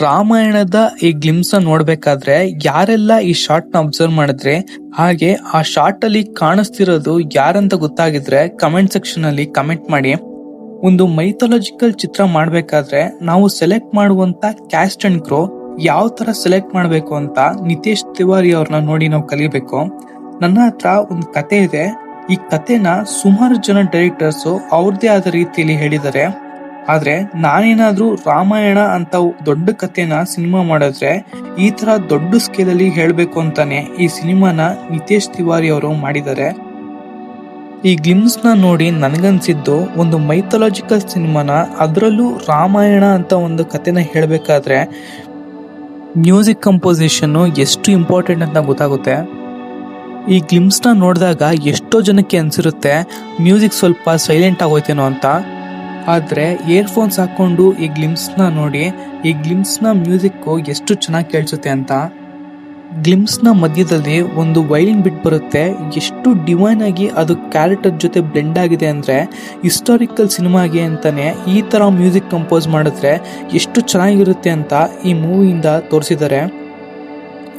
ರಾಮಾಯಣದ ಈ ಗ್ಲಿಮ್ಸ್ ನೋಡ್ಬೇಕಾದ್ರೆ ಯಾರೆಲ್ಲ ಈ ಶಾರ್ಟ್ ನ ಅಬ್ಸರ್ವ್ ಮಾಡಿದ್ರೆ ಹಾಗೆ ಆ ಶಾರ್ಟ್ ಅಲ್ಲಿ ಕಾಣಿಸ್ತಿರೋದು ಯಾರಂತ ಗೊತ್ತಾಗಿದ್ರೆ ಕಮೆಂಟ್ ಸೆಕ್ಷನ್ ಅಲ್ಲಿ ಕಮೆಂಟ್ ಮಾಡಿ. ಒಂದು ಮೈಥಾಲಜಿಕಲ್ ಚಿತ್ರ ಮಾಡ್ಬೇಕಾದ್ರೆ ನಾವು ಸೆಲೆಕ್ಟ್ ಮಾಡುವಂತ ಕ್ಯಾಸ್ಟ್ ಅಂಡ್ ಕ್ರೋ ಯಾವ ತರ ಸೆಲೆಕ್ಟ್ ಮಾಡ್ಬೇಕು ಅಂತ ನಿತೇಶ್ ತಿವಾರಿ ಅವ್ರನ್ನ ನೋಡಿ ನಾವು ಕಲಿಬೇಕು. ನನ್ನ ಹತ್ರ ಒಂದು ಕತೆ ಇದೆ. ಈ ಕತೆನ ಸುಮಾರು ಜನ ಡೈರೆಕ್ಟರ್ಸ್ ಅವ್ರದೇ ಆದ ರೀತಿಯಲ್ಲಿ ಹೇಳಿದ್ದಾರೆ. ಆದ್ರೆ ನಾನೇನಾದ್ರೂ ರಾಮಾಯಣ ಅಂತ ದೊಡ್ಡ ಕಥೆನ ಸಿನಿಮಾ ಮಾಡಿದ್ರೆ ಈ ತರ ದೊಡ್ಡ ಸ್ಕೇಲ್ ಅಲ್ಲಿ ಹೇಳ್ಬೇಕು ಅಂತಾನೆ ಈ ಸಿನಿಮಾನ ನಿತೇಶ್ ತಿವಾರಿ ಅವರು ಮಾಡಿದ್ದಾರೆ. ಈ ಗ್ಲಿಮ್ಸ್ ನ ನೋಡಿ ನನ್ಗನ್ಸಿದ್ದು ಒಂದು ಮೈಥಾಲಜಿಕಲ್ ಸಿನಿಮಾನ ಅದರಲ್ಲೂ ರಾಮಾಯಣ ಅಂತ ಒಂದು ಕಥೆನ ಹೇಳ್ಬೇಕಾದ್ರೆ ಮ್ಯೂಸಿಕ್ ಕಂಪೋಸಿಷನ್ ಎಷ್ಟು ಇಂಪಾರ್ಟೆಂಟ್ ಅಂತ ಗೊತ್ತಾಗುತ್ತೆ. ಈ ಗ್ಲಿಮ್ಸ್ ನ ನೋಡಿದಾಗ ಎಷ್ಟೋ ಜನಕ್ಕೆ ಅನ್ಸಿರುತ್ತೆ ಮ್ಯೂಸಿಕ್ ಸ್ವಲ್ಪ ಸೈಲೆಂಟ್ ಆಗೋಯ್ತೇನೋ ಅಂತ. ಆದ್ರೆ ಇಯರ್ಫೋನ್ಸ್ ಹಾಕೊಂಡು ಈ ಗ್ಲಿಮ್ಸ್ ನ ನೋಡಿ ಈ ಗ್ಲಿಮ್ಸ್ ನ ಮ್ಯೂಸಿಕ್ ಎಷ್ಟು ಚೆನ್ನಾಗಿ ಕೇಳಿಸುತ್ತೆ ಅಂತ. ಗ್ಲಿಮ್ಸ್ ನ ಮಧ್ಯದಲ್ಲಿ ಒಂದು ವೈಲಿನ್ ಬಿಟ್ ಬರುತ್ತೆ. ಎಷ್ಟು ಡಿವೈನ್ ಆಗಿ ಅದು ಕ್ಯಾರೆಕ್ಟರ್ ಜೊತೆ ಬ್ಲೆಂಡ್ ಆಗಿದೆ ಅಂದ್ರೆ ಹಿಸ್ಟಾರಿಕಲ್ ಸಿನಿಮಾಗೆ ಅಂತಾನೆ ಈ ತರ ಮ್ಯೂಸಿಕ್ ಕಂಪೋಸ್ ಮಾಡಿದ್ರೆ ಎಷ್ಟು ಚೆನ್ನಾಗಿರುತ್ತೆ ಅಂತ ಈ ಮೂವಿಯಿಂದ ತೋರಿಸಿದ್ದಾರೆ.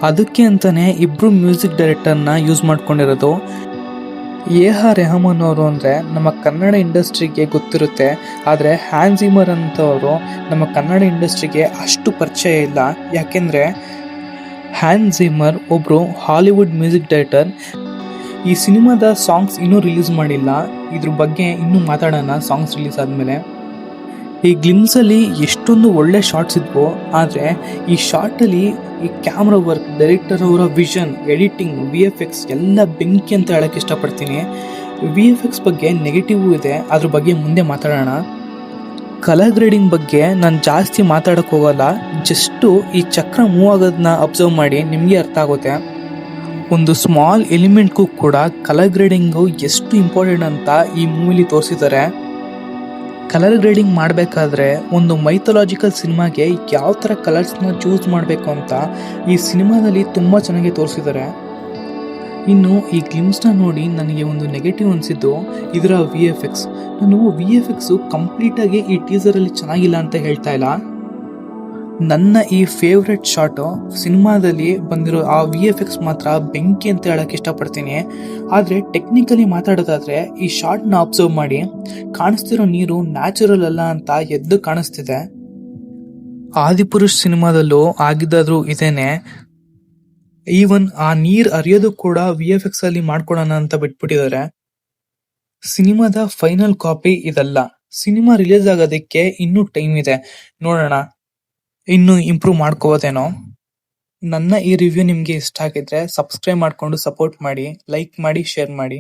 ಅದಕ್ಕೆ ಅಂತಾನೆ ಇಬ್ರು ಮ್ಯೂಸಿಕ್ ಡೈರೆಕ್ಟರ್ನ ಯೂಸ್ ಮಾಡ್ಕೊಂಡಿರೋದು. ಎ.ಆರ್. ರೆಹಮಾನ್ ಅವರು ಅಂದ್ರೆ ನಮ್ಮ ಕನ್ನಡ ಇಂಡಸ್ಟ್ರಿಗೆ ಗೊತ್ತಿರುತ್ತೆ. ಆದ್ರೆ ಹ್ಯಾನ್ಸ್ ಜಿಮರ್ ಅಂತವರು ನಮ್ಮ ಕನ್ನಡ ಇಂಡಸ್ಟ್ರಿಗೆ ಅಷ್ಟು ಪರಿಚಯ ಇಲ್ಲ. ಯಾಕೆಂದ್ರೆ ಹ್ಯಾನ್ಸ್ ಜಿಮರ್ ಒಬ್ರು ಹಾಲಿವುಡ್ ಮ್ಯೂಸಿಕ್ ಡೈರೆಕ್ಟರ್. ಈ ಸಿನಿಮಾದ ಸಾಂಗ್ಸ್ ಇನ್ನೂ ರಿಲೀಸ್ ಮಾಡಿಲ್ಲ. ಇದ್ರ ಬಗ್ಗೆ ಇನ್ನೂ ಮಾತಾಡೋಣ ಸಾಂಗ್ಸ್ ರಿಲೀಸ್ ಆದ್ಮೇಲೆ. ಈ ಗ್ಲಿಮ್ಸ್ ಅಲ್ಲಿ ಎಷ್ಟೊಂದು ಒಳ್ಳೆ ಶಾರ್ಟ್ಸ್ ಇದ್ವು. ಆದ್ರೆ ಈ ಶಾರ್ಟ್ ಅಲ್ಲಿ ಈ ಕ್ಯಾಮ್ರಾ ವರ್ಕ್, ಡೈರೆಕ್ಟರ್ ಅವರ ವಿಷನ್, ಎಡಿಟಿಂಗ್, VFX ಎಲ್ಲ ಬೆಂಕಿ ಅಂತ ಹೇಳಕ್ ಇಷ್ಟಪಡ್ತೀನಿ. VFX ಬಗ್ಗೆ ನೆಗೆಟಿವ್ ಇದೆ, ಅದ್ರ ಬಗ್ಗೆ ಮುಂದೆ ಮಾತಾಡೋಣ. ಕಲರ್ ಗ್ರೇಡಿಂಗ್ ಬಗ್ಗೆ ನಾನು ಜಾಸ್ತಿ ಮಾತಾಡಕ್ ಹೋಗಲ್ಲ. ಜಸ್ಟ್ ಈ ಚಕ್ರ ಮೂವ್ ಆಗೋದನ್ನ ಅಬ್ಸರ್ವ್ ಮಾಡಿ ನಿಮ್ಗೆ ಅರ್ಥ ಆಗುತ್ತೆ. ಒಂದು ಸ್ಮಾಲ್ ಎಲಿಮೆಂಟ್ಗೂ ಕೂಡ ಕಲರ್ ಗ್ರೇಡಿಂಗು ಎಷ್ಟು ಇಂಪಾರ್ಟೆಂಟ್ ಅಂತ ಈ ಮೂವಿಲಿ ತೋರಿಸಿದ್ದಾರೆ. ಕಲರ್ ಗ್ರೇಡಿಂಗ್ ಮಾಡಬೇಕಾದ್ರೆ ಒಂದು ಮೈಥಾಲಜಿಕಲ್ ಸಿನಿಮಾಗೆ ಯಾವ ಥರ ಕಲರ್ಸ್ನ ಚೂಸ್ ಮಾಡಬೇಕು ಅಂತ ಈ ಸಿನಿಮಾದಲ್ಲಿ ತುಂಬ ಚೆನ್ನಾಗಿ ತೋರಿಸಿದ್ದಾರೆ. ಇನ್ನು ಈ ಗ್ಲಿಮ್ಸ್ನ ನೋಡಿ ನನಗೆ ಒಂದು ನೆಗೆಟಿವ್ ಅನಿಸಿದ್ದು ಇದರ VFX. ನಾನು VFX ಕಂಪ್ಲೀಟಾಗಿ ಈ ಟೀಸರಲ್ಲಿ ಚೆನ್ನಾಗಿಲ್ಲ ಅಂತ ಹೇಳ್ತಾ ಇಲ್ಲ. ನನ್ನ ಈ ಫೇವ್ರೆಟ್ ಶಾರ್ಟ್ ಸಿನಿಮಾದಲ್ಲಿ ಬಂದಿರೋ ಆ VFX ಮಾತ್ರ ಬೆಂಕಿ ಅಂತ ಹೇಳಕ್ ಇಷ್ಟಪಡ್ತೀನಿ. ಆದ್ರೆ ಟೆಕ್ನಿಕಲಿ ಮಾತಾಡೋದಾದ್ರೆ ಈ ಶಾರ್ಟ್ ನ ಅಬ್ಸರ್ವ್ ಮಾಡಿ, ಕಾಣಿಸ್ತಿರೋ ನೀರು ನ್ಯಾಚುರಲ್ ಅಲ್ಲ ಅಂತ ಎದ್ದು ಕಾಣಿಸ್ತಿದೆ. ಆದಿಪುರುಷ್ ಸಿನಿಮಾದಲ್ಲೂ ಆಗಿದ್ದಾದ್ರೂ ಇದೇನೆ. ಈವನ್ ಆ ನೀರ್ ಅರಿಯೋದು ಕೂಡ VFX ಅಲ್ಲಿ ಮಾಡ್ಕೊಡೋಣ ಅಂತ ಬಿಟ್ಬಿಟ್ಟಿದ್ದಾರೆ. ಸಿನಿಮಾದ ಫೈನಲ್ ಕಾಪಿ ಇದಲ್ಲ. ಸಿನಿಮಾ ರಿಲೀಸ್ ಆಗೋದಕ್ಕೆ ಇನ್ನೂ ಟೈಮ್ ಇದೆ, ನೋಡೋಣ ಇನ್ನು ಇಂಪ್ರೂವ್ ಮಾಡ್ಕೋಬೋದೇನೋ. ನನ್ನ ಈ ರಿವ್ಯೂ ನಿಮ್ಗೆ ಇಷ್ಟ ಆಗಿದ್ರೆ ಸಬ್ಸ್ಕ್ರೈಬ್ ಮಾಡ್ಕೊಂಡು ಸಪೋರ್ಟ್ ಮಾಡಿ, ಲೈಕ್ ಮಾಡಿ, ಶೇರ್ ಮಾಡಿ.